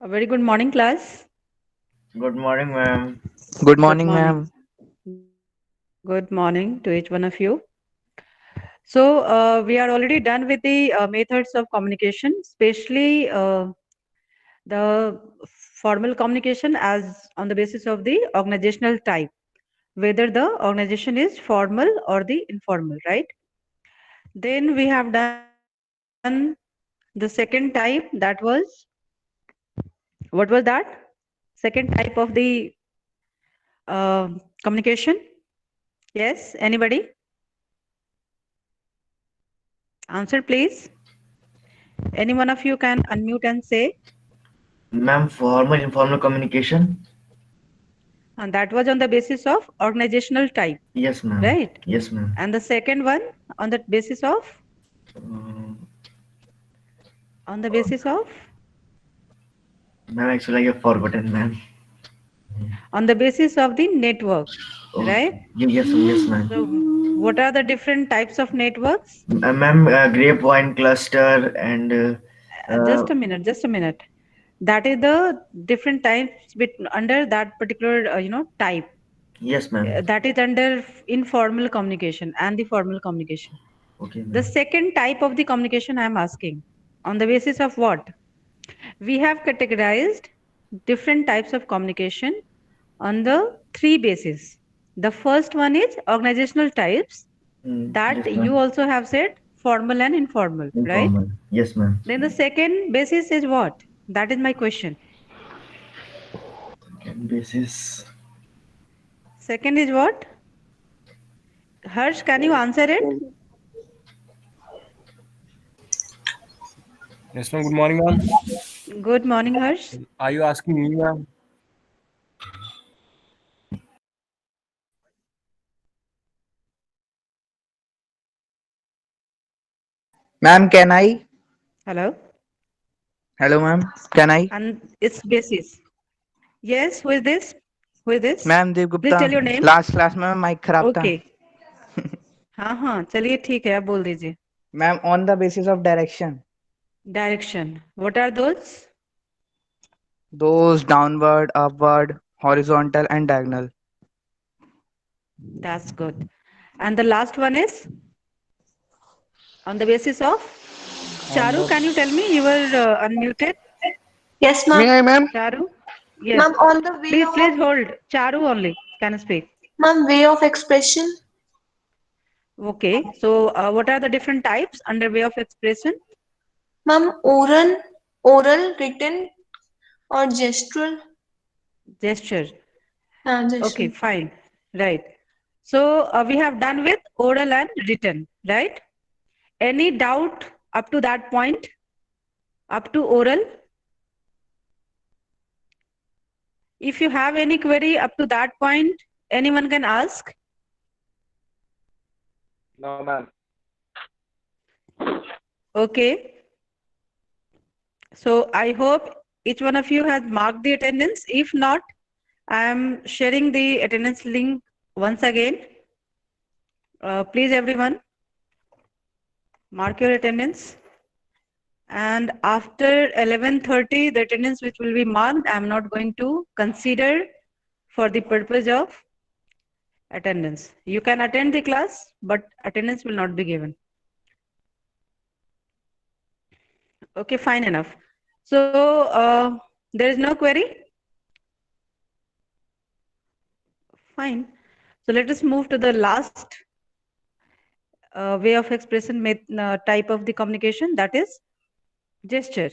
A very good morning, class. Good morning, ma'am. Good Good morning, morning. ma'am. Good morning to each one of you. So, we are already done with the methods of communication, especially the formal communication as on the basis of the organizational type, whether the organization is formal or the informal, right? Then we have done the second type, that was, what was that? Second type of the communication. Yes, anybody? Answer, please. Any one of you can unmute and say. Ma'am, formal informal communication? And that was on the basis of organizational type, Yes, ma'am. right? Yes, ma'am. And the second one on the basis of, Um, on the basis of, Ma'am, actually, I have forgotten, ma'am. on the basis of the network, right? Okay. Yes, ma'am. So, what are the different types of networks? Ma'am, grapevine cluster and Just a minute, just a minute. That is the different types under that particular, type. yes, ma'am. That is under informal communication and the formal communication. Okay, The ma'am. second type of the communication I am asking, on the basis of what? We have categorized different types of communication on the three bases. The first one is organizational types, that Yes, you ma'am. also have said formal and informal, right? Informal. Yes, ma'am. Then the second basis is what? That is my question. Second basis. Second is what? Harsh, can you answer it? Yes, ma'am. Good morning, ma'am. Good morning, Harsh. Are you asking me, ma'am? Ma'am, can I? Hello. Hello, ma'am. Can I? And its basis. Yes, who is this? Who is this? Ma'am Dev Please Gupta tell your name. Last class में mic खराब था. Okay. हाँ हाँ, चलिए ठीक है, आप बोल दीजिए. Ma'am on the basis of direction. Direction. What are those? Those downward, upward, horizontal and diagonal. That's good. And the last one is on the basis of On Charu. the Can you tell me you were unmuted? Yes, May ma'am. I, ma'am? Charu? Ma'am, Yes. on the way Please of hold. Charu only can speak. way of expression. Okay. So what are the different types under way of expression? Ma'am, oral, written, or gestural. Gesture. Okay, Gesture. fine. Right. So we have done with oral and written, right? Any doubt up to that point? Up to oral? If you have any query up to that point, anyone can ask. No, ma'am. Okay. So I hope each one of you has marked the attendance. If not, I am sharing the attendance link once again. Please everyone, mark your attendance. And after 11:30, the attendance which will be marked, I am not going to consider for the purpose of attendance. You can attend the class, but attendance will not be given. Okay, fine enough. So there is no query? Fine. So let us move to the last way of expression type of the communication, that is gesture.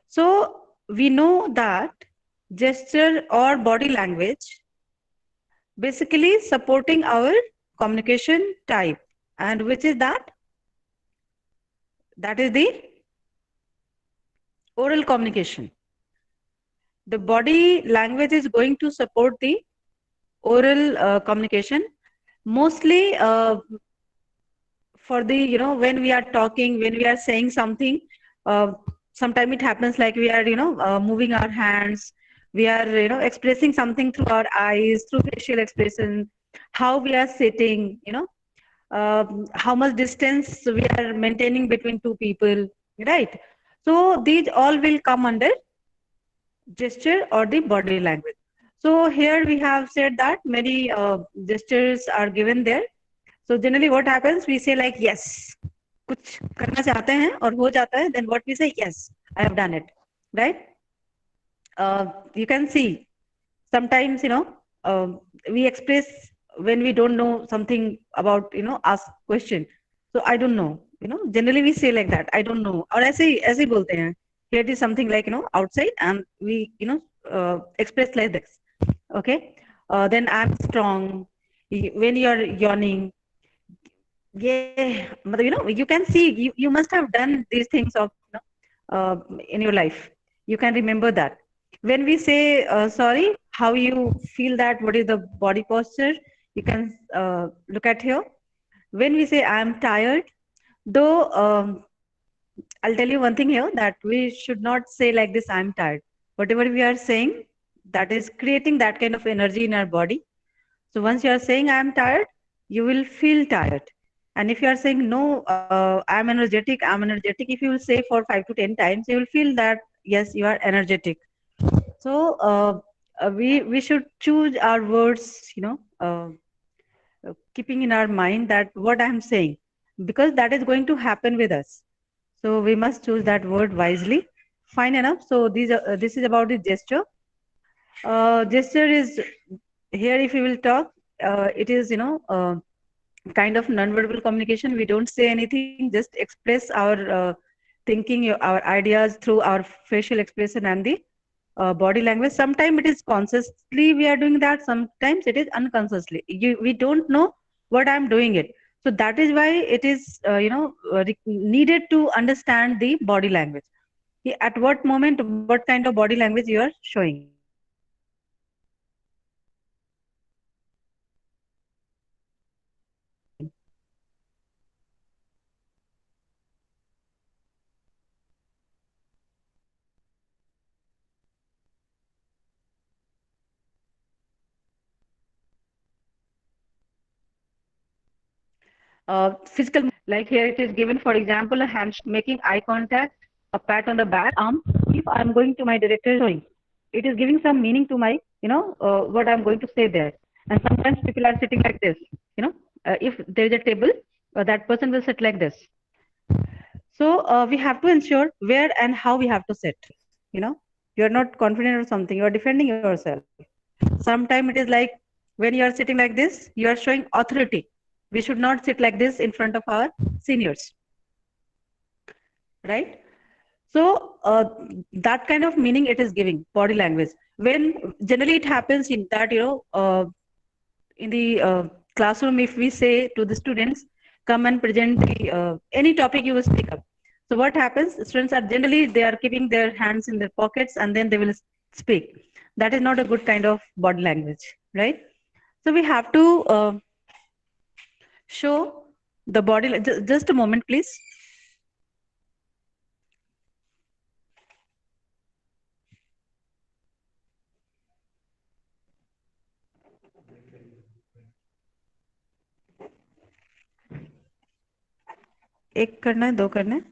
So we know that gesture or body language basically supporting our communication type, and which is that? That is the oral communication. The body language is going to support the oral communication, mostly for the, when we are talking, when we are saying something, sometimes it happens like we are, moving our hands, we are, expressing something through our eyes, through facial expression, how we are sitting, how much distance we are maintaining between two people, right? So these all will come under gesture or the body language. So here we have said that many gestures are given there. So generally what happens, we say like yes, कुछ करना चाहते हैं और हो जाता है, then what we say, yes, I have done it, right? You can see sometimes, we express when we don't know something about, ask question. So I don't know, generally we say like that, I don't know. और ऐसे ही बोलते हैं. Here it is something like, outside, and we, express like this. Okay. Then I'm strong. When you're yawning, yeah, you can see, you must have done these things of, in your life. You can remember that. When we say sorry, how you feel that, what is the body posture, you can look at here. When we say I'm tired, though, I'll tell you one thing here, that we should not say like this, I'm tired. Whatever we are saying, that is creating that kind of energy in our body. So once you are saying I'm tired, you will feel tired. And if you are saying no, I'm energetic, if you will say for 5 to 10 times, you will feel that yes, you are energetic. So we should choose our words, keeping in our mind that what I'm saying, because that is going to happen with us. So we must choose that word wisely. Fine enough. So this is about the gesture. Gesture is here. If we will talk, it is kind of non-verbal communication. We don't say anything, just express our thinking, our ideas through our facial expression and the body language. Sometimes it is consciously we are doing that. Sometimes it is unconsciously. We don't know what I'm doing it. So that is why it is needed to understand the body language. At what moment, what kind of body language you are showing. Physical, like here it is given, for example, a handshake, making eye contact, a pat on the back, arm. If I'm going to my director showing, it is giving some meaning to my, what I'm going to say there. And sometimes people are sitting like this, if there is a table, that person will sit like this. So we have to ensure where and how we have to sit. You're not confident or something, you're defending yourself. Sometimes it is like when you are sitting like this, you are showing authority. We should not sit like this in front of our seniors, right? So that kind of meaning it is giving, body language. When generally it happens in that, in the classroom, if we say to the students, come and present the any topic you will speak up. So what happens? Students are generally, they are keeping their hands in their pockets and then they will speak. That is not a good kind of body language, right? So we have to show the body. Just a moment, please. एक करना है, दो करना है,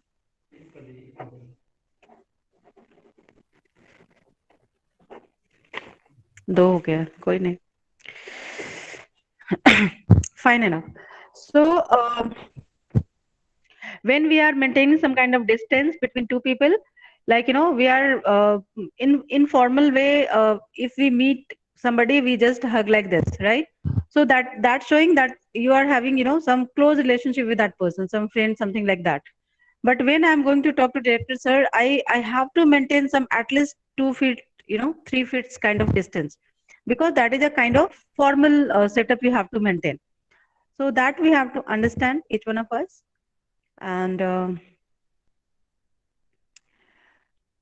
दो हो गया, कोई नहीं. Fine enough. So when we are maintaining some kind of distance between two people, like we are in informal way, if we meet somebody, we just hug like this, right? So that's showing that you are having some close relationship with that person, some friend, something like that. But when I'm going to talk to director sir, I have to maintain some at least 2 feet, 3 feet kind of distance, because that is a kind of formal setup you have to maintain. So that we have to understand, each one of us. And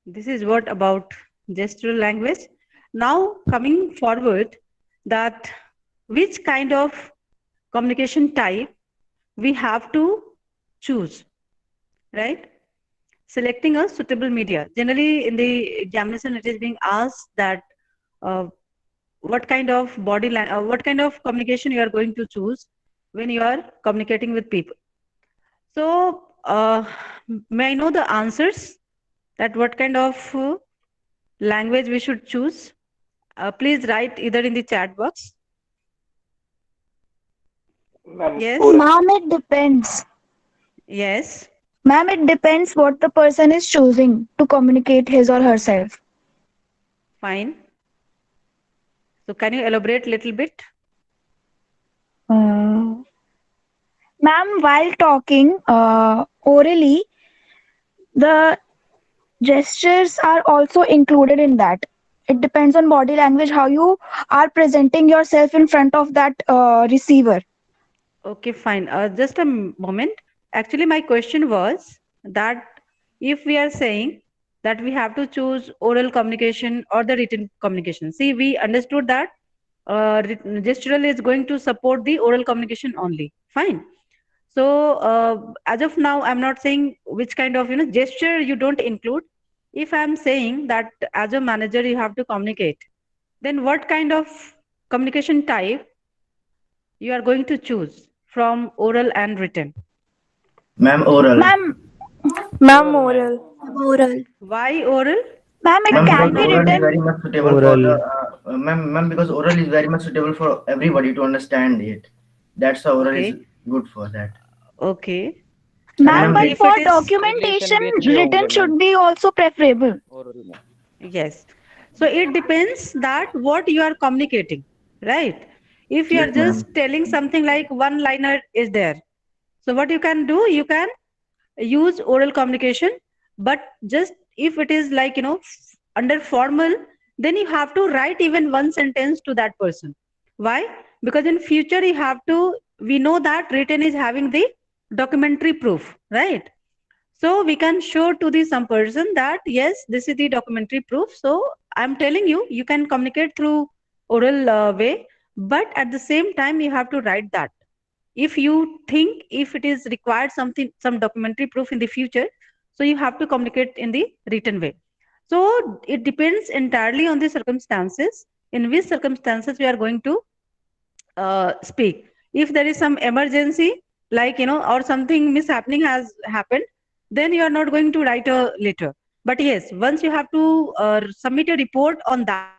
this is what about gestural language. Now coming forward, that which kind of communication type we have to choose, right? Selecting a suitable media. Generally in the examination it is being asked that what kind of what kind of communication you are going to choose when you are communicating with people. So may I know the answers, that what kind of language we should choose? Please write either in the chat box. Ma'am, Yes. oral. Ma'am, it depends. Yes. Ma'am, it depends what the person is choosing to communicate his or herself. Fine. So can you elaborate a little bit? Uh, Ma'am, while talking orally, the gestures are also included in that. It depends on body language, how you are presenting yourself in front of that receiver. Okay, fine. Just a moment. Actually, my question was that if we are saying that we have to choose oral communication or the written communication. See, we understood that gestural is going to support the oral communication only. Fine. So as of now, I'm not saying which kind of gesture you don't include. If I'm saying that as a manager you have to communicate, then what kind of communication type you are going to choose from oral and written? Ma'am, oral. Ma'am, Ma'am, Oral, ma'am. oral. Oral. Why oral? ma'am, it Ma'am, Any because can kind be of oral is reason? written. very much suitable for the Oral. ma'am, because oral is very much suitable for everybody to understand it. That's why oral is Okay. good for that. Okay. And Ma'am, ma'am, And but if for it is, documentation, relation भी अच्छे written होंगे ma'am should be also preferable. Oral में. yes. So it depends that what you are communicating, right? If you are yes, just ma'am. telling something like one liner is there. So what you can do, you can use oral communication, but just if it is like, under formal, then you have to write even one sentence to that person. Why? Because in future you have to, we know that written is having the documentary proof, right? So we can show to the some person that yes, this is the documentary proof. So I'm telling you, you can communicate through oral way, but at the same time you have to write that. If you think if it is required something, some documentary proof in the future, so you have to communicate in the written way. So it depends entirely on the circumstances, in which circumstances we are going to speak. If there is some emergency, like or something mishappening has happened, then you are not going to write a letter. But yes, once you have to submit a report on that,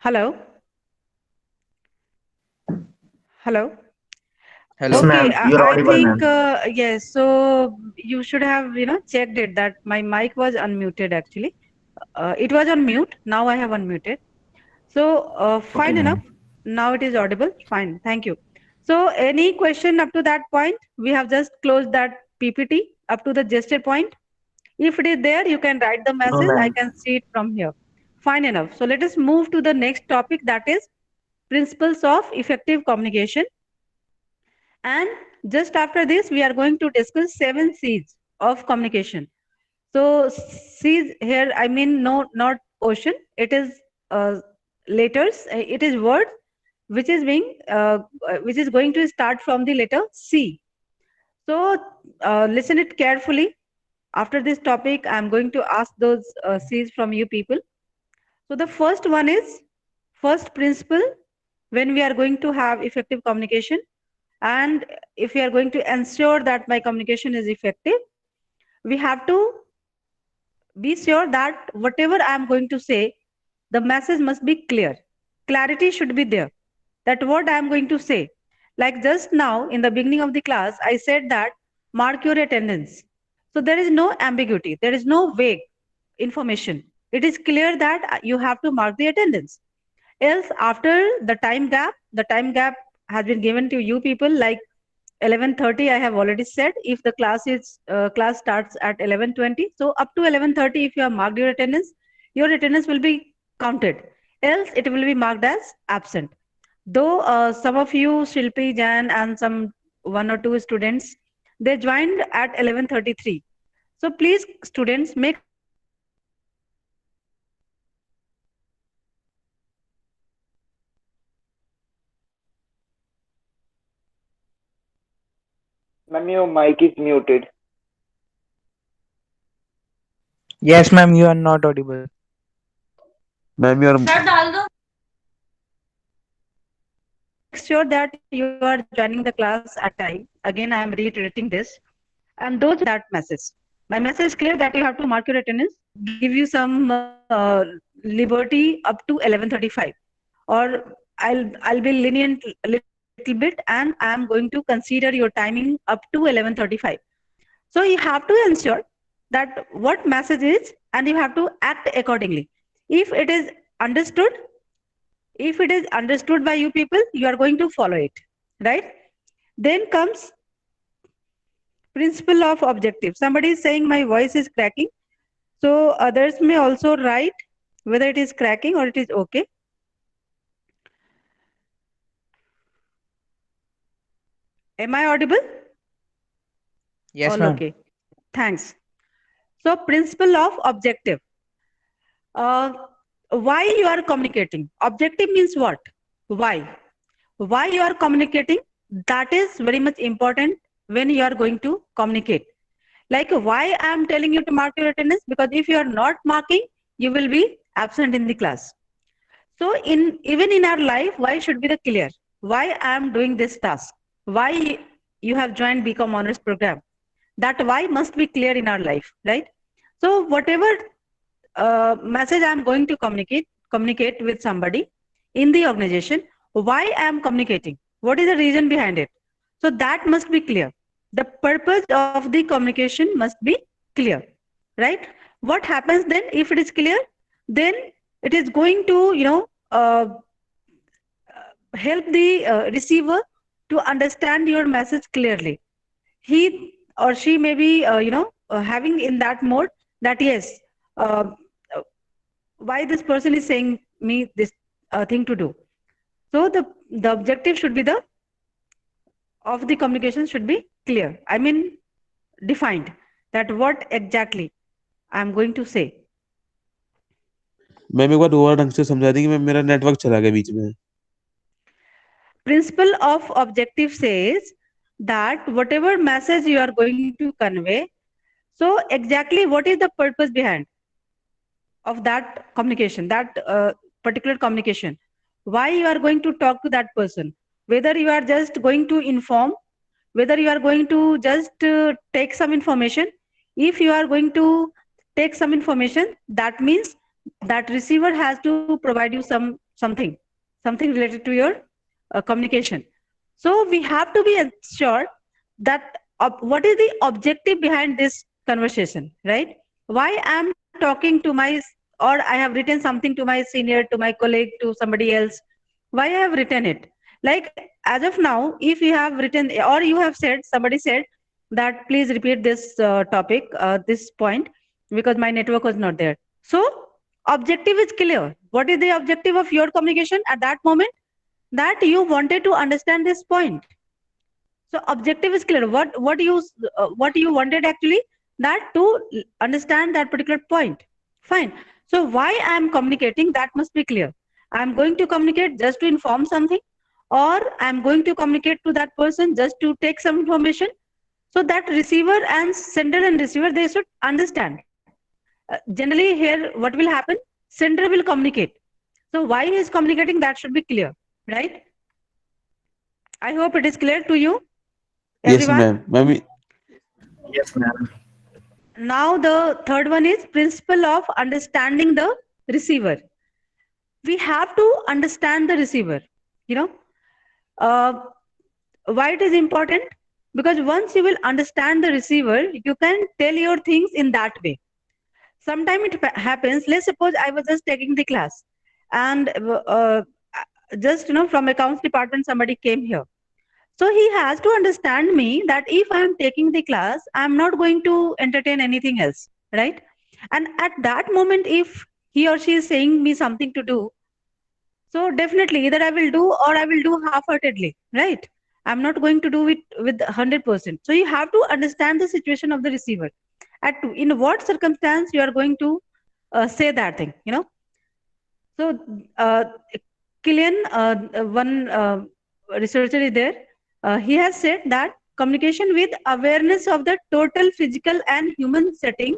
Hello. Hello. Yes, Hello? Okay, ma'am. You're I audible, think ma'am. yes. So you should have, checked it that my mic was unmuted actually. It was on mute. Now I have unmuted. So Okay, fine enough. ma'am. Now it is audible. Fine. Thank you. So any question up to that point? We have just closed that PPT up to the gesture point. If it is there, you can write the No, message. I ma'am. can see it from here. Fine enough. So let us move to the next topic, that is principles of effective communication. And just after this, we are going to discuss 7 C's of communication. So C's here, I mean, no, not ocean. It is letters. It is word which is which is going to start from the letter C. So listen it carefully. After this topic, I'm going to ask those C's from you people. So the first one is first principle when we are going to have effective communication, and if we are going to ensure that my communication is effective, we have to be sure that whatever I am going to say, the message must be clear. Clarity should be there. That what I am going to say. Like just now in the beginning of the class, I said that mark your attendance. So there is no ambiguity. There is no vague information. It is clear that you have to mark the attendance. Else, after the time gap has been given to you people, like 11:30. I have already said if the class starts at 11:20. So up to 11:30, if you have marked your attendance will be counted. Else, it will be marked as absent. Though some of you, Shilpi, Jan, and some one or two students, they joined at 11:33. So please, students, make sure that you are joining the class at time. If you are joining at 11:30, then you have to mark your attendance absent. Ma'am, your mic is muted. Yes, ma'am, you are not audible. Ma'am, your Make sure that you are joining the class at time. Again, I am reiterating this. And those who are not joining that message. My message is clear that you have to mark your attendance. Give you some liberty up to 11:35, or I'll be lenient a little bit, and I am going to consider your timing up to 11:35. So you have to ensure that what message is, and you have to act accordingly. If it is understood, if it is understood by you people, you are going to follow it, right? Then comes principle of objective. Somebody is saying my voice is cracking. So others may also write whether it is cracking or it is okay. Am I audible? Yes, All ma'am. okay. Thanks. So principle of objective. Uh, why you are communicating? Objective means what? Why? Why you are communicating? That is very much important when you are going to communicate. Like why I am telling you to mark your attendance? Because if you are not marking, you will be absent in the class. So even in our life, why should be the clear? Why I am doing this task? Why you have joined BCom Honors program? That why must be clear in our life, right? So whatever message I'm going to communicate with somebody in the organization, why I am communicating? What is the reason behind it? So that must be clear. The purpose of the communication must be clear, right? What happens then if it is clear? Then it is going to, help the receiver to understand your message clearly. He or she may be, having in that mode that yes, uh, uh, why this person is saying me this thing to do. So the objective should be the of the communication should be clear. I mean defined that what exactly I am going to say. Ma'am एक बार दोबारा ढंग से समझा दी कि ma'am मेरा network चला गया बीच में Principle of objective says that whatever message you are going to convey, so exactly what is the purpose behind of that communication, that particular communication? Why you are going to talk to that person? Whether you are just going to inform, whether you are going to just take some information. If you are going to take some information, that means that receiver has to provide you some something related to your communication. So we have to be sure that what is the objective behind this conversation, right? Why I'm talking to my, or I have written something to my senior, to my colleague, to somebody else. Why I have written it? Like as of now, if you have written or you have said, somebody said that please repeat this topic, this point, because my network was not there. So objective is clear. What is the objective of your communication at that moment? That you wanted to understand this point. So objective is clear. What you wanted actually, that to understand that particular point. Fine. So why I am communicating, that must be clear. I am going to communicate just to inform something, or I am going to communicate to that person just to take some information. So that receiver and sender and receiver, they should understand. Generally here, what will happen? Sender will communicate. So why he is communicating, that should be clear, right? I hope it is clear to you, Yes, everyone. ma'am. Yes, ma'am. Now the third one is principle of understanding the receiver. We have to understand the receiver, you know. Why it is important? Because once you will understand the receiver, you can tell your things in that way. Sometimes it happens, let's suppose I was just taking the class, and just, you know, from accounts department, somebody came here. So he has to understand me that if I am taking the class, I am not going to entertain anything else, right? And at that moment, if he or she is saying me something to do, so definitely either I will do or I will do half-heartedly, right? I'm not going to do it with 100%. So you have to understand the situation of the receiver. In what circumstance you are going to say that thing, you know? So Killian, one researcher is there. He has said that communication with awareness of the total physical and human setting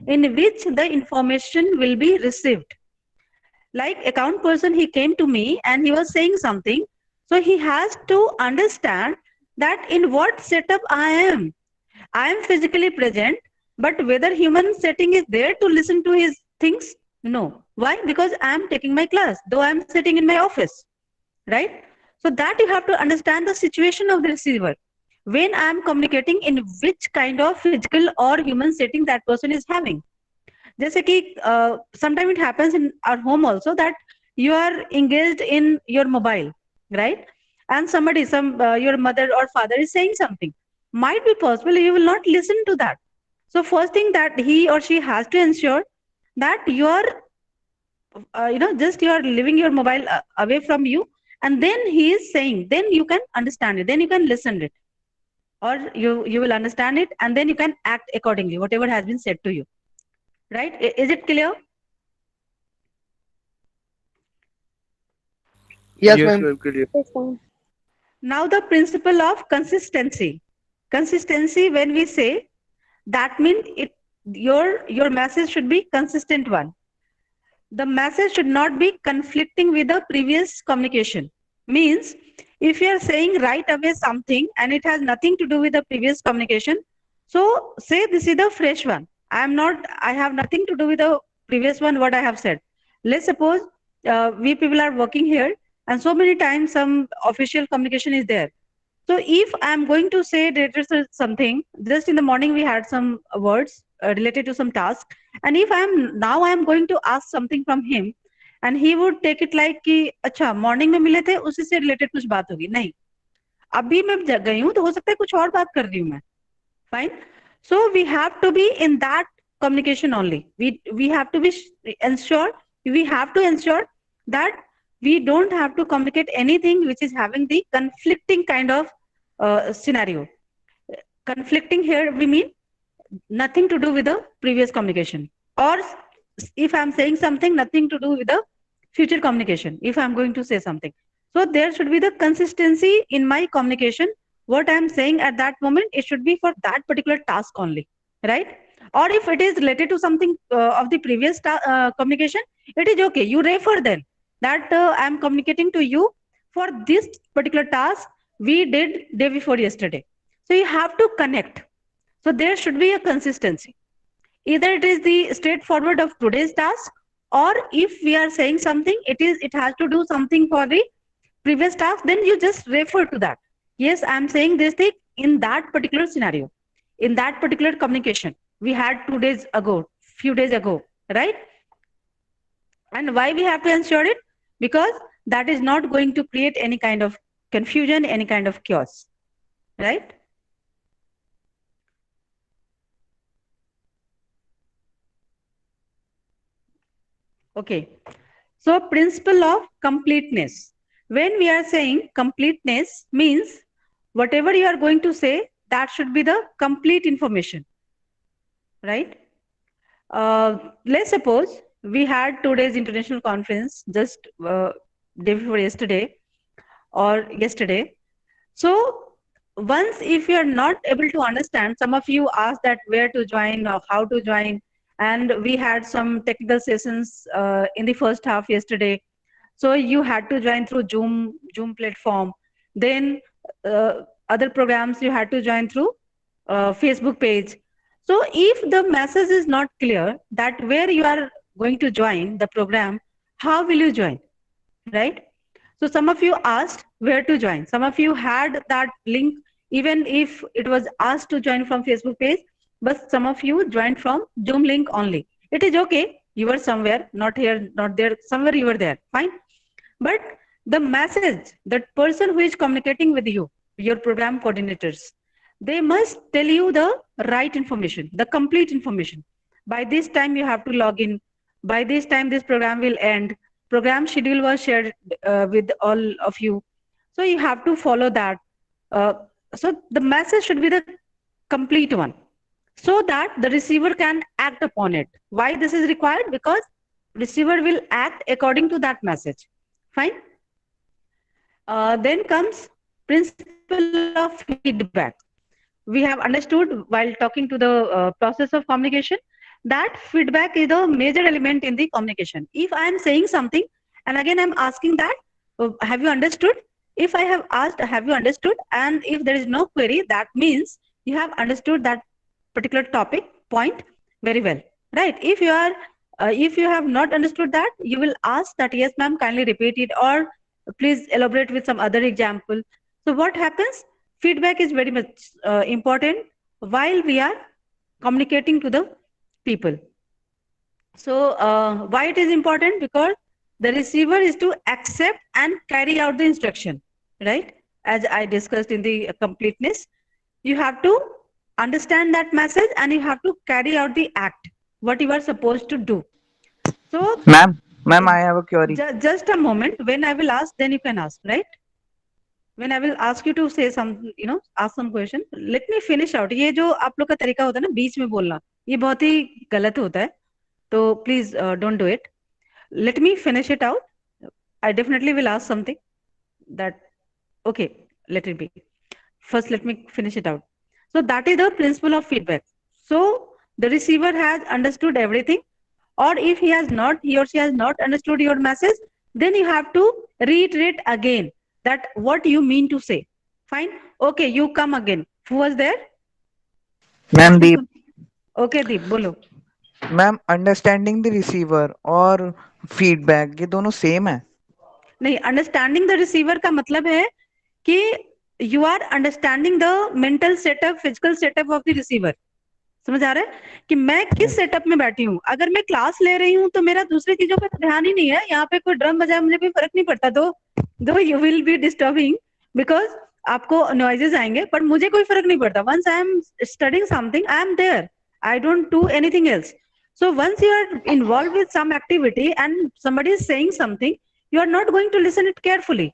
in which the information will be received. Like account person, he came to me and he was saying something. So he has to understand that in what setup I am. I am physically present, but whether human setting is there to listen to his things? No. Why? Because I am taking my class, though I am sitting in my office, right? So that you have to understand the situation of the receiver. When I am communicating, in which kind of physical or human setting that person is having. जैसे कि sometimes it happens in our home also that you are engaged in your mobile, right? And somebody, your mother or father is saying something. Might be possible you will not listen to that. So first thing that he or she has to ensure that you are, just you are leaving your mobile away from you, and then he is saying, then you can understand it, then you can listen it, or you will understand it, and then you can act accordingly, whatever has been said to you. Right? Is it clear? Yes, ma'am. Now the principle of consistency. Consistency, when we say, that means your message should be consistent one. The message should not be conflicting with the previous communication. Means if you are saying right away something and it has nothing to do with the previous communication, so say this is the fresh one. I have nothing to do with the previous one, what I have said. Let's suppose we people are working here and so many times some official communication is there. So if I'm going to say related to something, just in the morning we had some words related to some task. And if I'm going to ask something from him and he would take it like कि अच्छा morning में मिले थे उसी से related कुछ बात होगी नहीं अभी मैं गई हूँ तो हो सकता है कुछ और बात कर रही हूँ मैं fine. So we have to be in that communication only. We have to ensure that we don't have to communicate anything which is having the conflicting kind of scenario. Conflicting here we mean nothing to do with the previous communication, or if I'm saying something, nothing to do with the future communication if I'm going to say something. So there should be the consistency in my communication. What I'm saying at that moment, it should be for that particular task only, right? Or if it is related to something of the previous communication, it is okay. You refer then that I'm communicating to you for this particular task we did day before yesterday. So you have to connect. So there should be a consistency. Either it is the straightforward of today's task or if we are saying something, it has to do something for the previous task, then you just refer to that. Yes, I am saying this thing in that particular scenario, in that particular communication we had 2 days ago, few days ago, right? And why we have to ensure it? Because that is not going to create any kind of confusion, any kind of chaos, right? Okay, so principle of completeness. When we are saying completeness means whatever you are going to say, that should be the complete information, right? Let's suppose we had 2 days international conference just day before yesterday or yesterday. So once if you are not able to understand, some of you asked that where to join or how to join, and we had some technical sessions in the first half yesterday. So you had to join through Zoom platform. Then other programs you had to join through Facebook page. So if the message is not clear that where you are going to join the program, how will you join, right? So some of you asked where to join. Some of you had that link, even if it was asked to join from Facebook page, but some of you joined from Zoom link only. It is okay. You were somewhere, not here, not there, somewhere you were there, fine. But the message, that person who is communicating with you, your program coordinators, they must tell you the right information, the complete information. By this time you have to log in. By this time this program will end. Program schedule was shared with all of you. So you have to follow that. So the message should be the complete one, so that the receiver can act upon it. Why this is required? Because receiver will act according to that message. Fine. Then comes principle of feedback. We have understood while talking to the process of communication that feedback is a major element in the communication. If I am saying something and again I'm asking that, have you understood? If I have asked, have you understood? And if there is no query, that means you have understood that particular topic point very well, right? If you have not understood that, you will ask that, yes ma'am, kindly repeat it, or please elaborate with some other example. So what happens? Feedback is very much important while we are communicating to the people. So why it is important? Because the receiver is to accept and carry out the instruction, right? As I discussed in the completeness, you have to understand that message and you have to carry out the act, what you are supposed to do. So Ma'am, I have a query. Just a moment. When I will ask, then you can ask, right? When I will ask you to say some, ask some question. Let me finish out. ये जो आप लोग का तरीका होता है ना बीच में बोलना, ये बहुत ही गलत होता है. तो please don't do it. Let me finish it out. I definitely will ask something. That okay. Let it be. First, let me finish it out. So that is the principle of feedback. So the receiver has understood everything, or if he or she has not understood your message, then you have to reiterate again that what you mean to say. Fine. Okay, you come again. Who was there? Ma'am, Deep. Okay, Deep, bolo. Ma'am, understanding the receiver और feedback ये दोनों same है? नहीं, understanding the receiver का मतलब है कि you are understanding the mental setup, physical setup of the receiver. समझ आ रहा है कि मैं किस सेटअप में बैठी हूँ. अगर मैं क्लास ले रही हूँ तो मेरा दूसरी चीजों पे ध्यान ही नहीं है. यहाँ पे कोई ड्रम बजाए मुझे कोई फर्क नहीं पड़ता. दो you will be disturbing because आपको नॉइजेस आएंगे, पर मुझे कोई फर्क नहीं पड़ता. Once I am studying something, I am there. I don't do anything else. So once you are involved with some activity and somebody is saying something, you are not going to listen it carefully.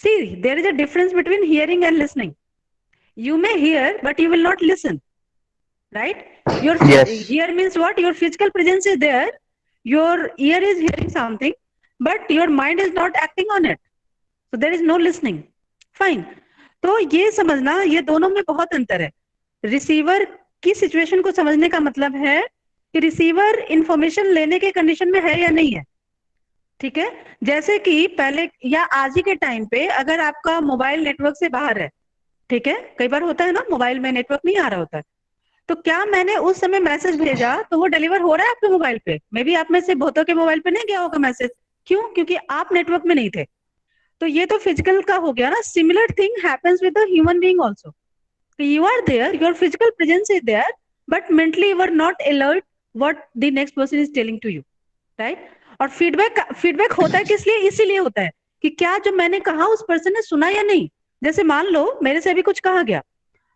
See, there is a difference between hearing and listening. You may hear, but you will not listen. Right? Your ear means what? Your physical presence is there. Your ear is hearing something, but your mind is not acting on it. So there is no listening. Fine. तो ये समझना, ये दोनों में बहुत अंतर है. Receiver की सिचुएशन को समझने का मतलब है कि रिसीवर इंफॉर्मेशन लेने के कंडीशन में है या नहीं है. ठीक है. जैसे कि पहले या आज ही के टाइम पे अगर आपका मोबाइल नेटवर्क से बाहर है, ठीक है, कई बार होता है ना मोबाइल में नेटवर्क नहीं आ रहा होता है, तो क्या मैंने उस समय मैसेज भेजा तो वो डिलीवर हो रहा है आपके मोबाइल पे? मे बी आप में से बहुतों के मोबाइल पे नहीं गया होगा मैसेज। क्यों? क्योंकि आप नेटवर्क में नहीं थे। तो ये तो फिजिकल का हो गया ना। Similar thing happens with the human being also. You are there, your physical presence is there, but mentally you are not alert what the next person is telling to you, right? और feedback होता है किस लिए? इसीलिए होता है कि क्या जो मैंने कहा उस पर्सन ने सुना या नहीं। जैसे मान लो मेरे से अभी कुछ कहा गया,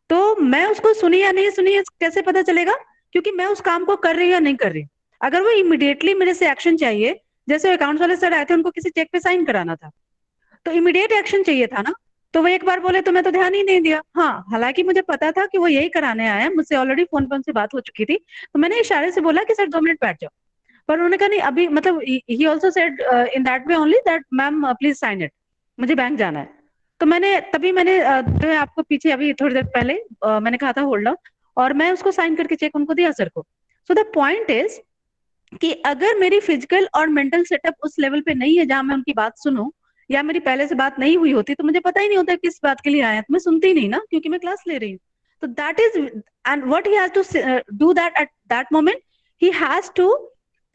तो मैं उसको सुनी या नहीं सुनी कैसे पता चलेगा? क्योंकि मैं उस काम को कर रही हूँ या नहीं कर रही। अगर वो इमीडिएटली मेरे से एक्शन चाहिए, जैसे अकाउंट्स वाले सर आए थे, उनको किसी चेक पे साइन कराना था, तो इमीडिएट एक्शन चाहिए था ना। तो वो एक बार बोले तो मैं तो ध्यान ही नहीं दिया। हाँ, हालांकि मुझे पता था कि वो यही कराने आया है, मुझसे ऑलरेडी फोन पर उनसे बात हो चुकी थी, तो मैंने इशारे से बोला कि सर 2 मिनट बैठ जाओ। पर उन्होंने कहा नहीं अभी, मतलब he also said in that way only that ma'am please sign it, मुझे बैंक जाना है। तो मैंने जो है आपको पीछे अभी थोड़ी देर पहले मैंने कहा था होल्ड ऑन, और मैं उसको साइन करके चेक उनको दिया सर को। सो द पॉइंट इज कि अगर मेरी फिजिकल और मेंटल सेटअप उस लेवल पे नहीं है जहां मैं उनकी बात सुनूं, या मेरी पहले से बात नहीं हुई होती, तो मुझे पता ही नहीं होता किस बात के लिए आए हैं, तो मैं सुनती ही नहीं ना, क्योंकि मैं क्लास ले रही हूँ। तो that is and what he has to do that at that moment, he has to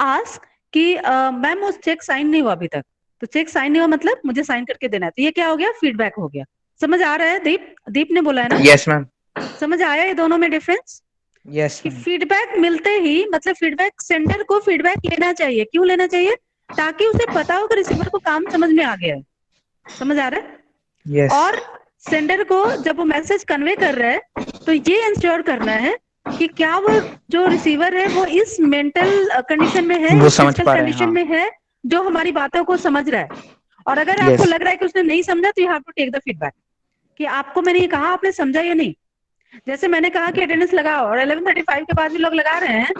ask कि मैम उस चेक साइन नहीं हुआ अभी तक। तो चेक साइन नहीं हुआ मतलब मुझे साइन करके देना है। तो ये क्या हो गया? फीडबैक हो गया। समझ आ रहा है? दीप ने बोला है ना? Yes ma'am. समझ आया ये दोनों में डिफरेंस? यस कि फीडबैक मिलते ही, मतलब फीडबैक सेंडर को फीडबैक लेना चाहिए। क्यों लेना चाहिए? ताकि उसे पता हो कि रिसीवर को काम समझ में आ गया है। समझ आ रहा है? यस। और सेंडर को जब वो मैसेज कन्वे कर रहा है, तो ये इंश्योर करना है कि क्या वो जो रिसीवर है वो इस मेंटल कंडीशन में है, वो इस समझ फिजिकल पा रहे हैं, कंडीशन हाँ। में है, जो हमारी बातों को समझ रहा है। और अगर आपको Yes. लग रहा है कि उसने नहीं समझा, तो you have to take the feedback कि आपको मैंने ये कहा, आपने समझा या नहीं। जैसे मैंने कहा कि अटेंडेंस लगाओ, और 11:35 के बाद भी लोग लगा रहे हैं,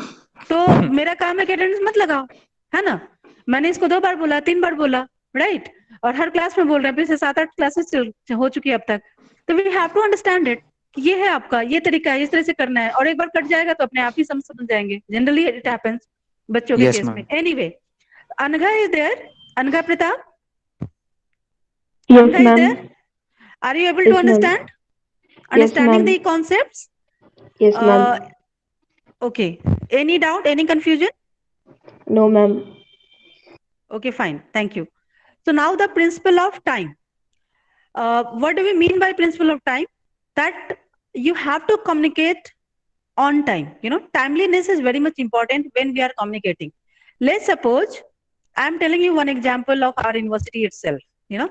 तो मेरा काम है कि अटेंडेंस मत लगाओ, है ना? मैंने इसको 2 बार बोला, 3 बार बोला, राइट? और हर क्लास में बोल रहे हैं, पिछले 7-8 क्लासेस हो चुकी है अब तक। तो we have to understand it, ये है आपका, ये तरीका है, इस तरह से करना है। और एक बार कट जाएगा तो अपने आप ही समझ जाएंगे। जनरली इट हैपेंस बच्चों के Yes, केस ma'am. में। Anyway, Anagha is there? Anagha Pratap, Yes, Anka is ma'am. there? Are you able Yes, to ma'am. understand? Yes, Understanding ma'am. the concepts? Yes, ma'am. Okay. Any doubt, any confusion? No, ma'am. Okay, fine. Thank you. So now the principle of time. What do we mean by principle of time? That you have to communicate on time. You know, timeliness is very much important when we are communicating. Let's suppose I'm telling you one example of our university itself. You know,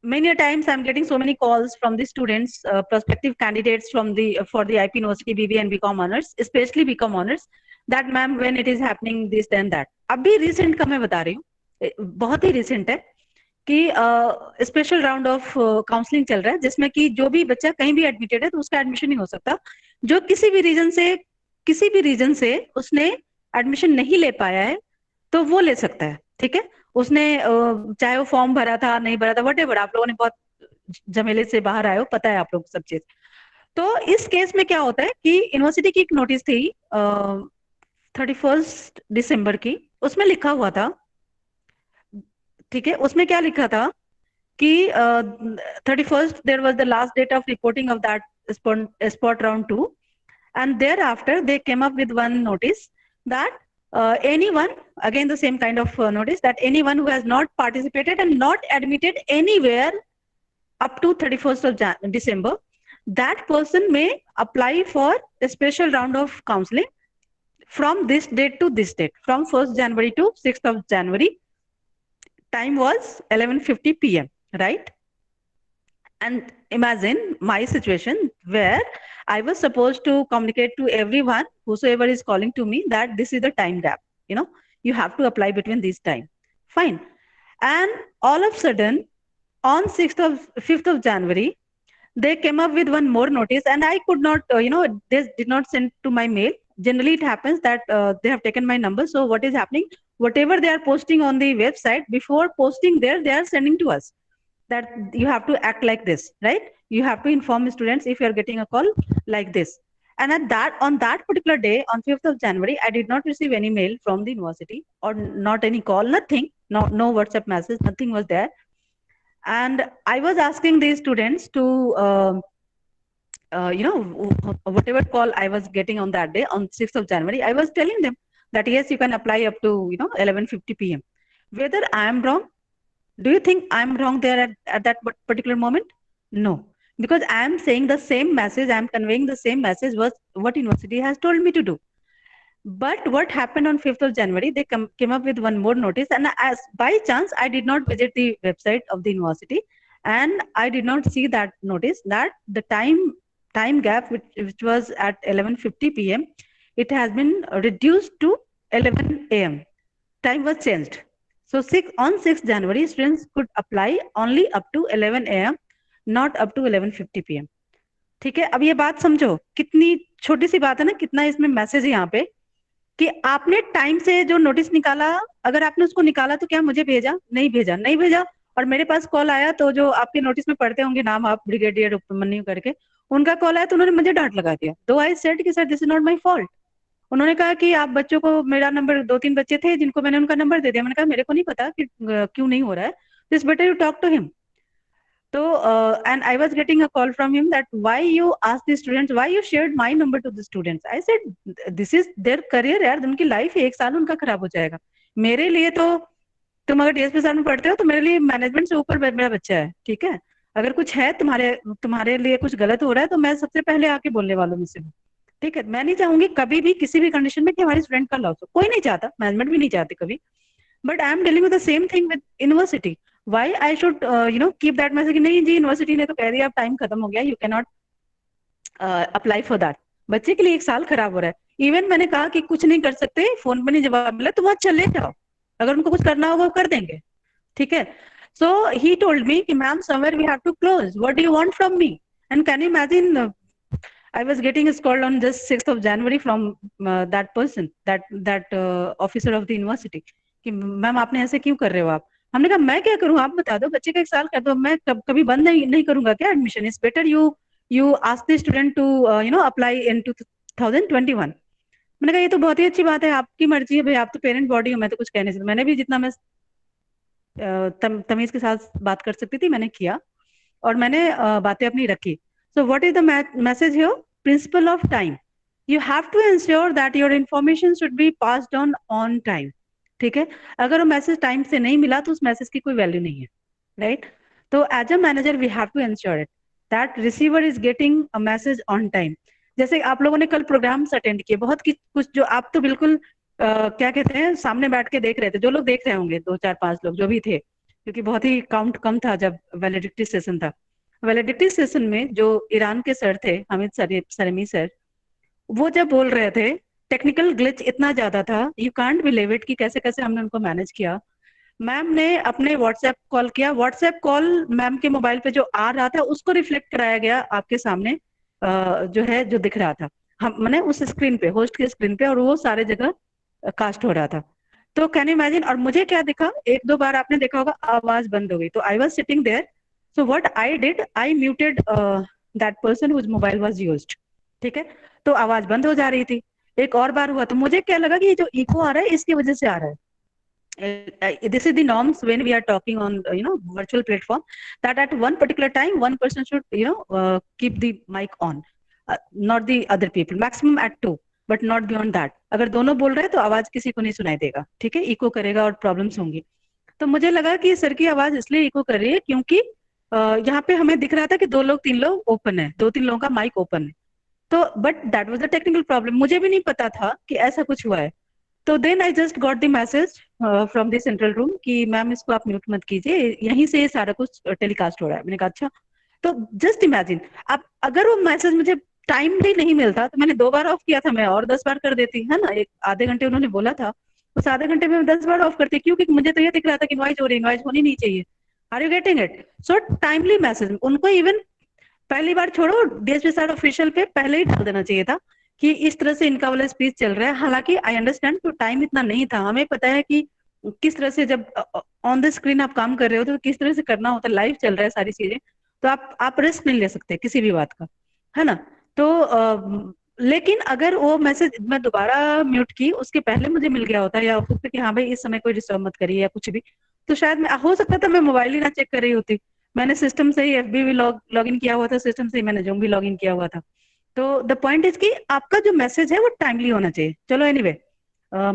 many a times I'm getting so many calls from the students, prospective candidates from the for the IP University BBA and BCom honors, especially BCom honors, that ma'am when it is happening this then that. अभी recent का मैं बता रही हूँ, बहुत ही recent है कि special round of counselling चल रहा है, जिसमें कि जो भी बच्चा कहीं भी एडमिटेड है तो उसका एडमिशन नहीं हो सकता। जो किसी भी रीजन से उसने एडमिशन नहीं ले पाया है, तो वो ले सकता है। ठीक है, उसने चाहे वो फॉर्म भरा था, नहीं भरा था, वटेवर, आप लोगों ने बहुत झमेले से बाहर आए हो, पता है आप लोग सब चीज। तो इस केस में क्या होता है कि यूनिवर्सिटी की एक नोटिस थी 31 दिसंबर की, उसमें लिखा हुआ था, ठीक है, उसमें क्या लिखा था कि 31st there was the last date of reporting of that spot round 2, and thereafter they came up with one notice that anyone, again the same kind of notice, that anyone who has not participated and not admitted anywhere up to 31st of December, that person may apply for a special round of counseling from this date to this date, from 1st January to 6th of January. Time was 11:50 p.m, right? And imagine my situation where I was supposed to communicate to everyone, whosoever is calling to me, that this is the time gap. You know, you have to apply between this time. Fine. And all of a sudden, on 5th of January, they came up with one more notice, and I could not, they did not send to my mail. Generally, it happens that they have taken my number. So what is happening? Whatever they are posting on the website, before posting there, they are sending to us that you have to act like this, right? You have to inform students if you are getting a call like this. And on that particular day, on 5th of January, I did not receive any mail from the university, or not any call, nothing, no WhatsApp message, nothing was there. And I was asking these students to whatever call I was getting on that day, on 6th of January, I was telling them that yes, you can apply up to 11:50 p.m. Whether I am wrong, do you think I'm wrong there at that particular moment? No, because I am saying the same message, I am conveying the same message was what university has told me to do. But what happened on 5th of January, they came up with one more notice, and as by chance, I did not visit the website of the university, and I did not see that notice that the time gap which was at 11:50 p.m. it has been reduced to 11 a.m. Time was changed. So on 6th January, students could apply only up to 11 a.m., not up to 11:50 p.m. ठीक है, अब ये बात समझो, कितनी छोटी सी बात है ना, कितना इसमें मैसेज है यहाँ पे कि आपने टाइम से जो नोटिस निकाला, अगर आपने उसको निकाला तो क्या मुझे भेजा? नहीं भेजा, नहीं भेजा। और मेरे पास कॉल आया तो जो आपके नोटिस में पढ़ते होंगे नाम आप, ब्रिगेडियर उपमन्यु करके, उनका कॉल आया तो उन्होंने मुझे डांट लगा दिया। दो आई सेड कि sir this is not my fault. उन्होंने कहा कि आप बच्चों को, मेरा नंबर 2-3 बच्चे थे जिनको मैंने उनका नंबर दे दिया। मैंने कहा मेरे को नहीं पता कि क्यों नहीं हो रहा है, this better you talk to him. तो and I was getting a call from him that why you asked the students, why you shared my number to the students. I said this is their career यार, उनकी life है, 1 साल उनका खराब हो जाएगा। मेरे लिए तो, तुम अगर डीएसपी साल में पढ़ते हो तो मेरे लिए मैनेजमेंट से ऊपर मेरा बच्चा है, ठीक है। अगर कुछ है तुम्हारे लिए कुछ गलत हो रहा है तो मैं सबसे पहले आके बोलने वालों में से हूँ, ठीक है। मैं नहीं चाहूंगी कभी भी किसी भी कंडीशन में कि हमारे स्टूडेंट का लॉस हो, कोई नहीं चाहता, मैनेजमेंट भी नहीं चाहती कभी। But I am dealing with the same thing with university. Why I should keep that message कि नहीं जी यूनिवर्सिटी ने तो कह दिया अब टाइम खत्म हो गया, you can not apply for that. बच्चे के लिए 1 साल खराब हो रहा है। इवन मैंने कहा कि कुछ नहीं कर सकते, फोन पे नहीं जवाब मिला तो वहां चले जाओ, अगर उनको कुछ करना होगा वो कर देंगे, ठीक है। सो ही टोल्ड मी कि ma'am somewhere we have to close, what do you want from me? And can you imagine, I was getting a call on just 6th of January from that person, that officer of the university, कि ma'am आपने ऐसे क्यों कर रहे हो आप? हमने कहा मैं क्या करूं, आप बता दो, बच्चे का 1 साल कर दो, मैं कभी बंद नहीं करूंगा क्या admission? It's better you ask the student to apply in 2021। मैंने कहा ये तो बहुत ही अच्छी बात है, आपकी मर्जी है भाई, आप तो पेरेंट बॉडी हो, मैं तो कुछ कह नहीं सकती। मैंने भी जितना मैं तमीज के साथ बात कर सकती थी मैंने किया, और मैंने बातें अपनी रखी। So what is the message here? Principle of time. You have to ensure that your information should be passed on time. ठीक है, अगर वो मैसेज टाइम से नहीं मिला तो उस मैसेज की कोई वैल्यू नहीं है, राइट। तो as a manager we have to ensure it that receiver is getting a message on time. जैसे आप लोगों ने कल प्रोग्राम्स अटेंड किए, बहुत कुछ जो आप तो बिल्कुल क्या कहते हैं सामने बैठ के देख रहे थे, जो लोग देख रहे होंगे 2-4-5 लोग जो भी थे, क्योंकि बहुत ही काउंट कम था जब वैलिडिटी सेशन था। वैलिडिटी सेशन में जो ईरान के सर थे, हामिद सरेमी सर, वो जब बोल रहे थे, टेक्निकल ग्लिच इतना ज्यादा था, यू कांट बिलीव इट कि कैसे कैसे हमने उनको मैनेज किया। मैम ने अपने व्हाट्सएप कॉल किया, व्हाट्सएप कॉल मैम के मोबाइल पे जो आ रहा था उसको रिफ्लेक्ट कराया गया आपके सामने, जो है जो दिख रहा था हम मैंने उस स्क्रीन पे, होस्ट के स्क्रीन पे, और वो सारे जगह कास्ट हो रहा था। तो कैन यू इमेजिन, और मुझे क्या दिखा, 1-2 बार आपने देखा होगा आवाज बंद हो गई। तो I was sitting there, so what I did, I muted that person whose mobile was used, ठीक है। तो आवाज बंद हो जा रही थी। एक और बार हुआ तो मुझे क्या लगा कि ये जो इको आ रहा है इसकी वजह से आ रहा है। This is the norms when we are talking on virtual platform, that at one particular time one person should keep the mic on, not the other people, maximum at 2, but not beyond that। अगर दोनों बोल रहे हैं तो आवाज किसी को नहीं सुनाई देगा, ठीक है, इको करेगा और प्रॉब्लम्स होंगी। तो मुझे लगा कि सर की आवाज इसलिए इको कर रही है क्योंकि यहाँ पे हमें दिख रहा था कि 2 लोग 3 लोग ओपन है, 2-3 लोगों का माइक ओपन है। तो but that was the technical problem, मुझे भी नहीं पता था कि ऐसा कुछ हुआ है। तो then I just got the message from the central room कि मैम इसको आप म्यूट मत कीजिए, यहीं से ये सारा कुछ टेलीकास्ट हो रहा है। मैंने कहा अच्छा। तो जस्ट इमेजिन, आप अगर वो मैसेज मुझे टाइमली नहीं मिलता तो मैंने 2 बार ऑफ किया था, मैं और 10 बार कर देती, है ना। एक आधे घंटे उन्होंने बोला था, उस आधे घंटे में 10 बार ऑफ करती, क्योंकि मुझे तो ये दिख रहा था कि नॉइज हो रही है, नॉइज होनी नहीं चाहिए। Are you getting it? So timely message उनको इवन पहली बार छोड़ो, डीएसपी साइड ऑफिशियल पे पहले ही डाल देना चाहिए था कि इस तरह से इनका वाला स्पीच चल रहा है। हालांकि आई अंडरस्टैंड तो टाइम इतना नहीं था, हमें पता है कि किस तरह से जब ऑन द स्क्रीन आप काम कर रहे हो तो किस तरह से करना होता है, लाइव चल रहा है सारी चीजें, तो आप रिस्क नहीं ले सकते किसी भी बात का, है ना। तो लेकिन अगर वो मैसेज मैं दोबारा म्यूट की, उसके पहले मुझे मिल गया होता या ऑफिस पे कि हाँ भाई इस समय कोई डिस्टर्ब मत करिए या कुछ भी, तो शायद मैं हो सकता था मैं मोबाइल ही ना चेक कर रही होती, मैंने सिस्टम से ही एफबी भी लॉग इन किया हुआ था, सिस्टम से ही मैंने जूम भी लॉग इन किया हुआ था। तो द पॉइंट इज कि आपका जो मैसेज है वो टाइमली होना चाहिए। चलो anyway,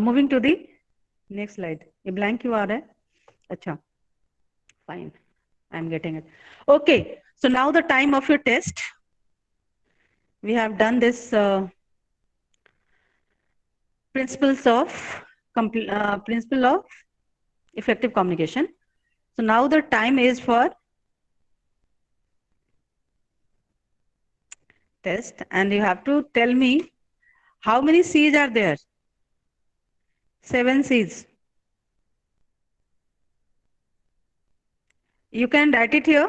moving to the next slide. ये ब्लैंक क्यों आ रहा है? अच्छा, fine, I am getting it. Okay, so now the time of your test. We have done this principles of principle of effective communication. So now the time is for test, and you have to tell me how many C's are there. 7 C's. You can write it here.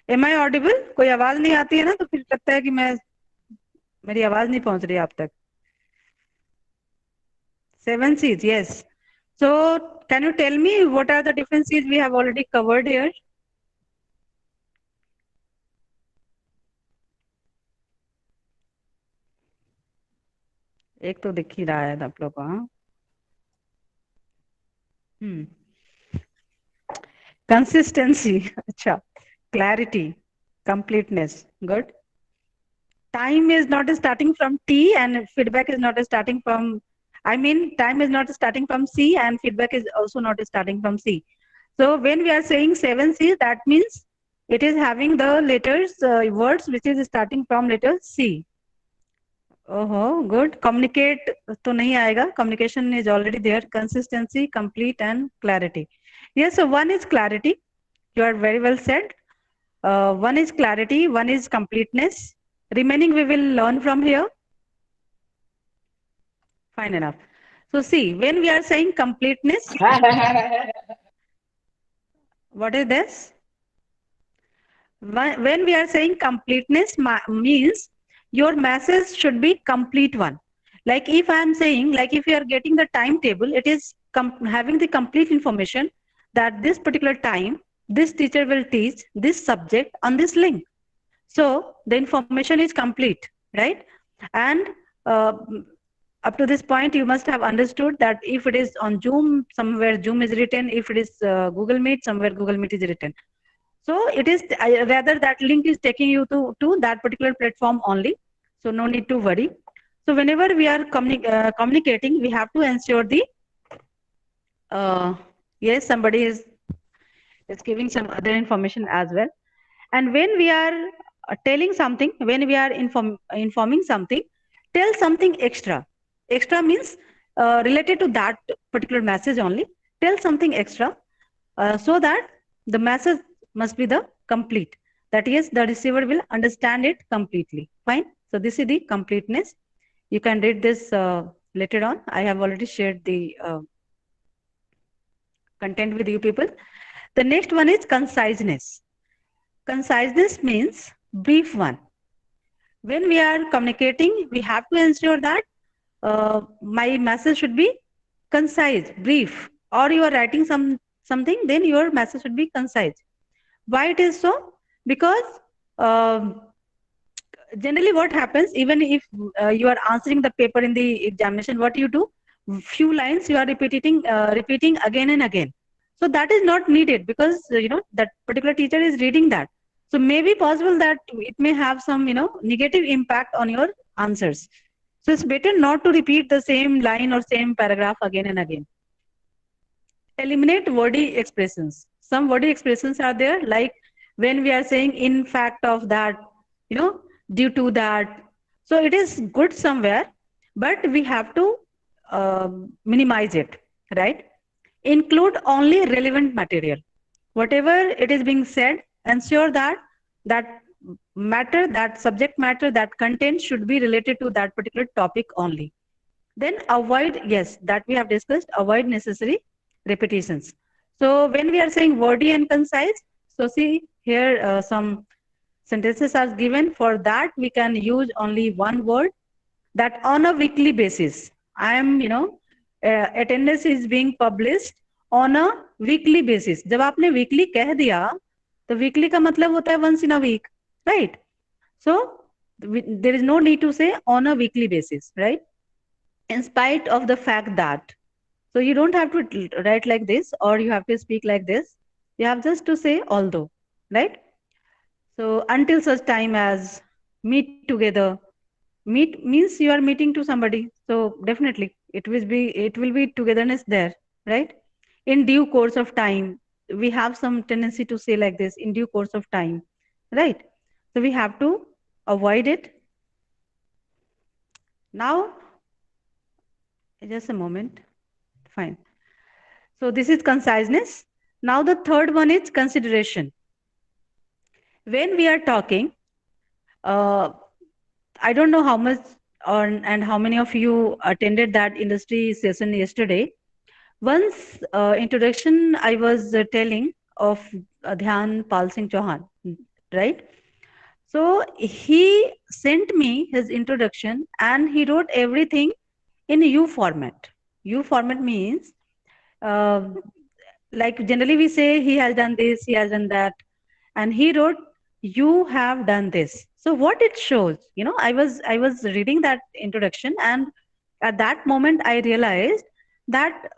Am I audible? कोई आवाज नहीं आती है ना, तो फिर लगता है कि मेरी आवाज नहीं पहुंच रही आप तक। 7 C's, yes. So can you tell me what are the different C's we have already covered here? एक तो दिख ही रहा है आप लोग को। हाँ, कंसिस्टेंसी, अच्छा, clarity, completeness, good. Time is not starting from T and feedback is not starting from, I mean, time is not starting from C and feedback is also not starting from C. So when we are saying 7 C, that means it is having the letters, words which is starting from letter C. Oh, good. Communicate तो नहीं आएगा. Communication is already there. Consistency, complete, and clarity. Yes, so one is clarity. You are very well said. One is clarity, one is completeness. Remaining we will learn from here. Fine enough. So see, when we are saying completeness, what is this? When we are saying completeness means your message should be complete one. Like if I am saying, like if you are getting the timetable, it is having the complete information that this particular time, this teacher will teach this subject on this link. So the information is complete, right? And up to this point, you must have understood that if it is on Zoom, somewhere Zoom is written. If it is Google Meet, somewhere Google Meet is written. So it is rather that link is taking you to that particular platform only. So no need to worry. So whenever we are communicating, we have to ensure the, yes, somebody is giving some other information as well. And when we are telling something, when we are informing something, tell something extra. Extra means related to that particular message only. Tell something extra so that the message must be the complete. That is, the receiver will understand it completely. Fine. So this is the completeness. You can read this later on. I have already shared the content with you people. The next one is conciseness. Conciseness means brief one. When we are communicating, we have to ensure that my message should be concise, brief, or you are writing something, then your message should be concise. Why it is so? Because generally what happens, even if you are answering the paper in the examination, what you do, few lines you are repeating again and again. So that is not needed because that particular teacher is reading that. So maybe possible that it may have some negative impact on your answers. So it's better not to repeat the same line or same paragraph again and again. Eliminate wordy expressions. Some wordy expressions are there, like when we are saying in fact of that, due to that. So it is good somewhere, but we have to minimize it, right? Include only relevant material. Whatever it is being said, ensure that matter, that subject matter, that content should be related to that particular topic only. Then avoid, yes, that we have discussed, avoid necessary repetitions. So when we are saying wordy and concise, so see here some sentences are given. For that we can use only one word, that on a weekly basis. I am, attendance is being published on a weekly basis. जब आपने weekly कह दिया, तो weekly का मतलब होता है once in a week, right? So there is no need to say on a weekly basis, right? In spite of the fact that. So you don't have to write like this or you have to speak like this. You have just to say although, right? So until such time as meet together, meet means you are meeting to somebody. So definitely it will be togetherness there, right? In due course of time, we have some tendency to say like this, in due course of time, right? So we have to avoid it. Now, just a moment. Fine. So this is conciseness. Now the third one is consideration. When we are talking, uh, I don't know how much on and how many of you attended that industry session yesterday. Once introduction I was telling of Dhyan Pal Singh Chauhan, right? So he sent me his introduction and he wrote everything in U format. U format means uh, like generally we say he has done this, he has done that, and he wrote you have done this. So what it shows, you know, I was reading that introduction, and at that moment I realized that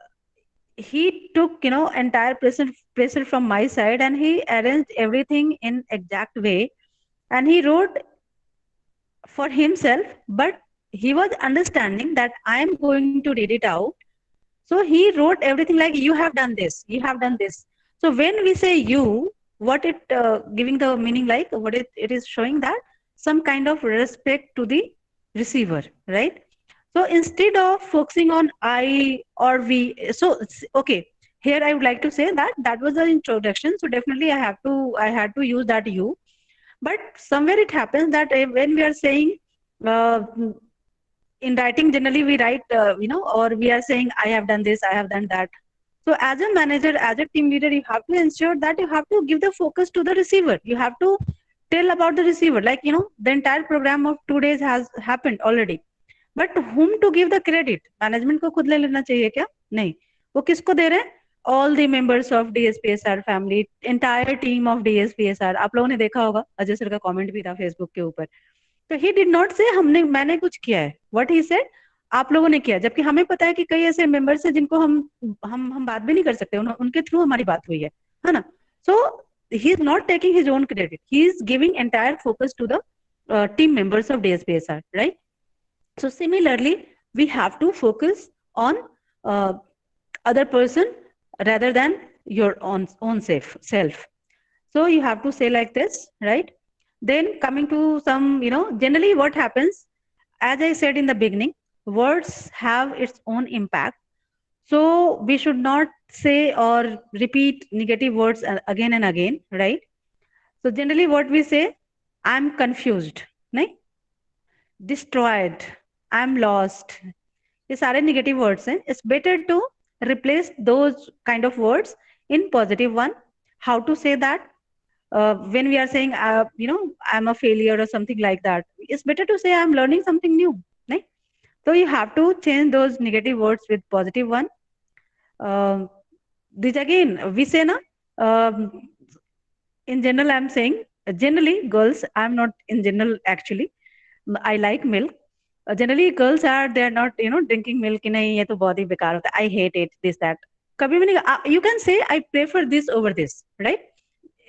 he took, you know, entire pressure from my side and he arranged everything in exact way, and he wrote for himself, but he was understanding that I am going to read it out. So he wrote everything like you have done this, you have done this. So when we say you, what it giving the meaning, like what it is showing that some kind of respect to the receiver, right? So instead of focusing on I or we, so okay, here I would like to say that that was the introduction. So definitely I had to use that you, but somewhere it happens that when we are saying uh, in writing, generally we write, you know, or we are saying I have done this, I have done that. So as a manager, as a team leader, you have to ensure that you have to give the focus to the receiver. You have to tell about the receiver, like, you know, the entire program of 2 days has happened already, but whom to give the credit? Management को खुद ले लेना चाहिए क्या? नहीं, वो किसको दे रहे हैं? All the members of DSPSR family, entire team of DSPSR. आप लोगों ने देखा होगा, अजय सर का कमेंट भी था फेसबुक के ऊपर. तो he did not say मैंने कुछ किया है. What he said, आप लोगों ने किया. जबकि हमें पता है कि कई ऐसे मेंबर्स हैं जिनको हम बात भी नहीं कर सकते, उनके थ्रू हमारी बात हुई है ना? So he is not taking his own credit. He is giving entire focus to the team members of DSPSR, right? So similarly, we have to focus on other person rather than your own self. So you have to say like this, right? Then coming to some, you know, generally what happens, as I said in the beginning, words have its own impact. So we should not say or repeat negative words again and again, right? So generally what we say, I'm confused, right? Destroyed, I'm lost. ये सारे negative words हैं. It's better to replace those kind of words in positive one. How to say that? When we are saying, you know, I'm a failure or something like that, it's better to say I'm learning something new, right? So you have to change those negative words with positive one. This again, we say na, in general, I'm saying, generally girls, I'm not in general actually, I like milk. Generally girls are, they're not, you know, drinking milk, nahi ye to bahut hi bekar hota है, I hate it, this that. kabhi bhi nahi, you can say I prefer this over this, right?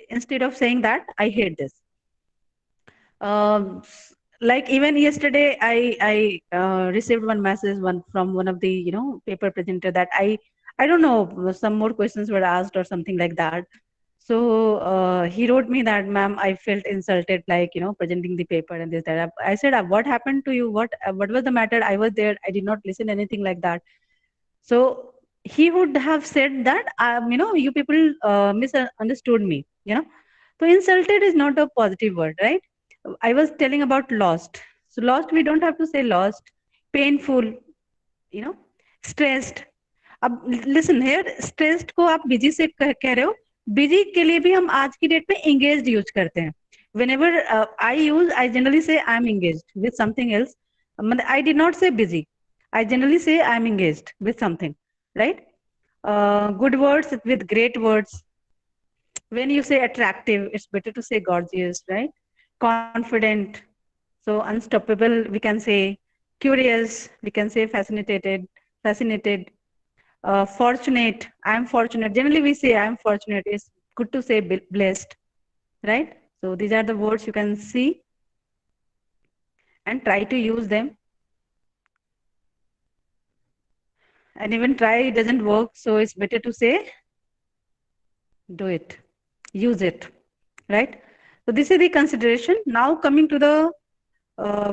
Instead of saying that I hate this. Like even yesterday I received one message from one of the, you know, paper presenter that I don't know, some more questions were asked or something like that. So he wrote me that, ma'am, I felt insulted, like, you know, presenting the paper and this that. I said, what happened to you? What was the matter? I was there, I did not listen anything like that. So he would have said that, you know, you people misunderstood me, you know. So insulted is not a positive word, right? I was telling about lost. So lost, we don't have to say lost. Painful, you know, stressed. अब listen here, stressed को आप busy से कह रहे हो. Busy के लिए भी हम आज की डेट में engaged use करते हैं. Whenever I generally say I'm engaged with something else. I did not say busy. I generally say I'm engaged with something, right? Good words with great words. When you say attractive, it's better to say gorgeous, right? Confident, so unstoppable, we can say. Curious, we can say fascinated. Fortunate, I'm fortunate. Generally we say I'm fortunate. It's good to say blessed, right? So these are the words you can see and try to use them. And even try doesn't work, so it's better to say do it, use it, right? So this is the consideration. Now coming to the,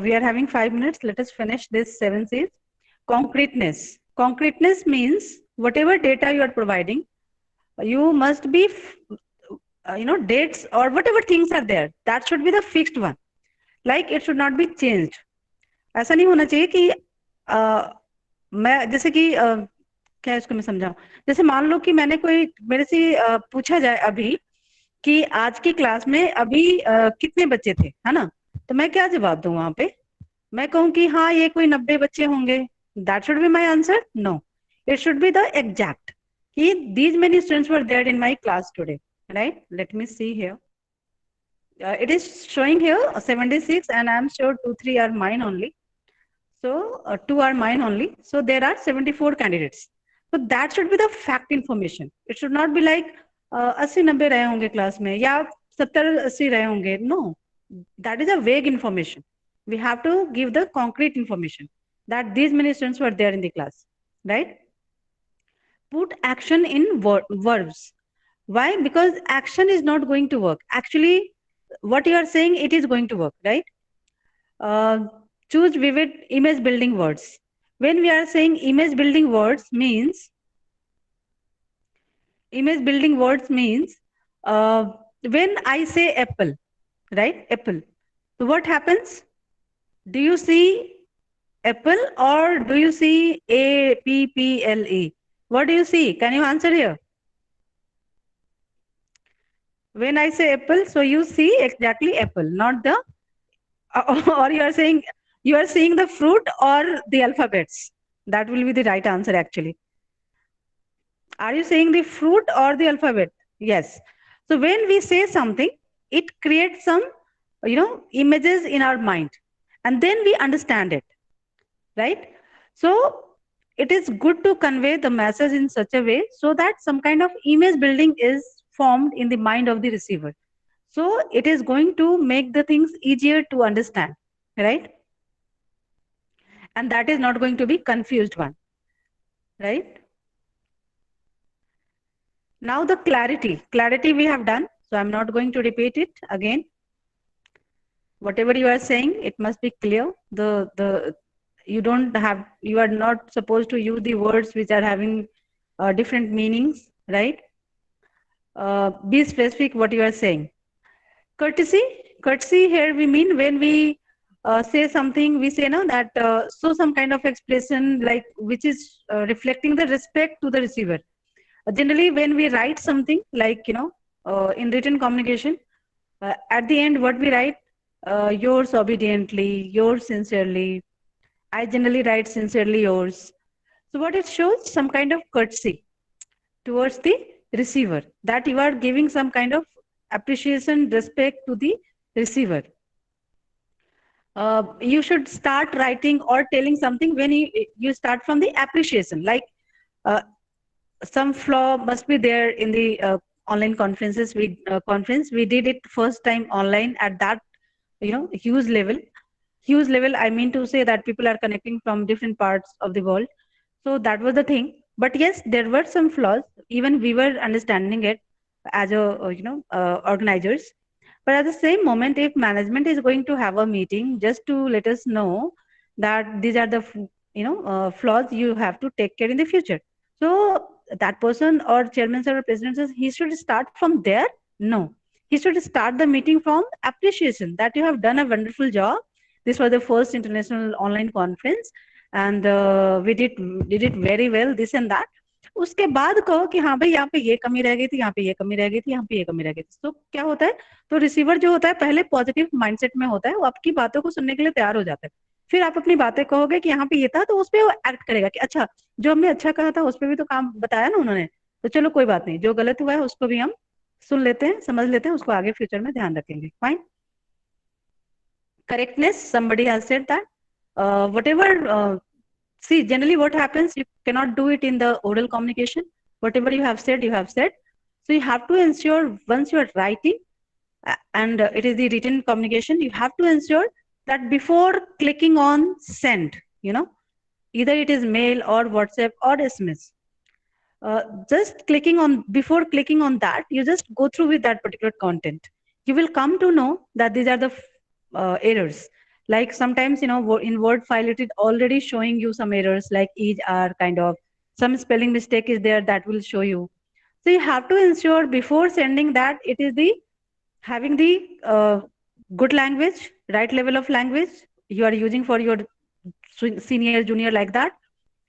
we are having 5 minutes. Let us finish this 7 C's. Concreteness. Concreteness means whatever data you are providing, you must be, dates or whatever things are there, that should be the fixed one. Like it should not be changed. ऐसा नहीं होना चाहिए कि मैं जैसे कि क्या इसको मैं समझाऊं, जैसे मान लो कि मैंने कोई मेरे से पूछा जाए अभी कि आज की क्लास में अभी कितने बच्चे थे, है ना, तो मैं क्या जवाब दूं वहां पे? मैं कहूं कि हाँ ये कोई 90 बच्चे होंगे, that should be my answer? No, it should be the exact कि these many students were there in my class today, right? Let me see here. It is showing here 76 and I'm sure 2-3 are mine only. So 2 are mine only. So there are 74 candidates. So that should be the fact information. It should not be like 80-90 रहे होंगे class में या 70-80 रहे होंगे. No, that is a vague information. We have to give the concrete information that these many students were there in the class, right? Put action in verbs. Why? Because action is not going to work. Actually, what you are saying, it is going to work, right? Choose vivid image building words. When we are saying image building words means, when I say apple, right? Apple. So what happens? Do you see apple or do you see A-P-P-L-E? What do you see? Can you answer here? When I say apple, so you see exactly apple, not the, or you are saying, you are seeing the fruit or the alphabets. That will be the right answer actually. Are you saying the fruit or the alphabet? Yes. So when we say something, it creates some, images in our mind and then we understand it, right? So it is good to convey the message in such a way so that some kind of image building is formed in the mind of the receiver. So it is going to make the things easier to understand, right? And that is not going to be confused one, right? Now the clarity we have done. So I'm not going to repeat it again. Whatever you are saying, it must be clear. You are not supposed to use the words which are having different meanings, right? Be specific what you are saying. Courtesy here we mean when we say something, we say no that so some kind of expression like which is reflecting the respect to the receiver. Generally when we write something like in written communication, at the end what we write, yours obediently, yours sincerely. I generally write sincerely yours. So what it shows, some kind of courtesy towards the receiver, that you are giving some kind of appreciation, respect to the receiver. You should start writing or telling something when you start from the appreciation, like some flaw must be there in the online conferences. We did it first time online at that huge level. I mean to say that people are connecting from different parts of the world. So that was the thing. But yes, there were some flaws. Even we were understanding it as organizers. But at the same moment, if management is going to have a meeting just to let us know that these are the flaws you have to take care in the future. So that person or chairman or president says he should start from there. No, he should start the meeting from appreciation that you have done a wonderful job. This was the first international online conference and we did it very well, this and that. उसके बाद कहो कि हाँ भाई यहाँ पे ये कमी रह गई थी, यहाँ पे ये कमी रह गई थी, यहाँ पे ये कमी रह गई थी. तो क्या होता है, तो रिसीवर जो होता है पहले पॉजिटिव माइंडसेट में होता है, वो आपकी बातों को सुनने के लिए तैयार हो जाता है. फिर आप अपनी बातें कहोगे कि यहाँ पे ये था, तो उस पर वो एक्ट करेगा कि अच्छा जो हमने अच्छा कहा था उस पर भी तो काम बताया ना उन्होंने, तो चलो कोई बात नहीं, जो गलत हुआ है उसको भी हम सुन लेते हैं, समझ लेते हैं, उसको आगे फ्यूचर में ध्यान रखेंगे. Fine. Correctness, somebody has said that whatever see, generally what happens, you cannot do it in the oral communication. Whatever you have said, you have said. So you have to ensure once you are writing, and it is the written communication, you have to ensure that before clicking on send, either it is mail or WhatsApp or SMS, just clicking on, before clicking on that, you just go through with that particular content. You will come to know that these are the errors. Like sometimes, in Word file, it is already showing you some errors, like each are kind of some spelling mistake is there, that will show you. So you have to ensure before sending that it is the having the good language, right level of language you are using for your senior, junior, like that.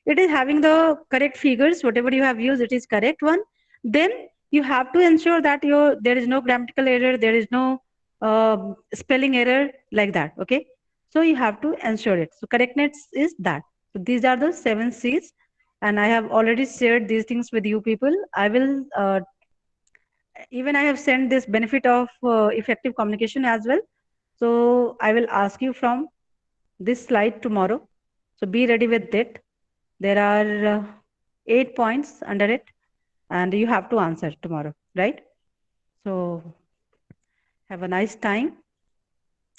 It is having the correct figures, whatever you have used, it is correct one. Then you have to ensure that there is no grammatical error, there is no spelling error, like that. Okay, so you have to ensure it. So correctness is that. So these are the 7 C's, and I have already shared these things with you people. I will even I have sent this benefit of effective communication as well. So I will ask you from this slide tomorrow. So be ready with it. There are 8 points under it, and you have to answer tomorrow, right? So have a nice time.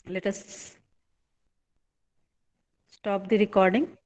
Let us stop the recording.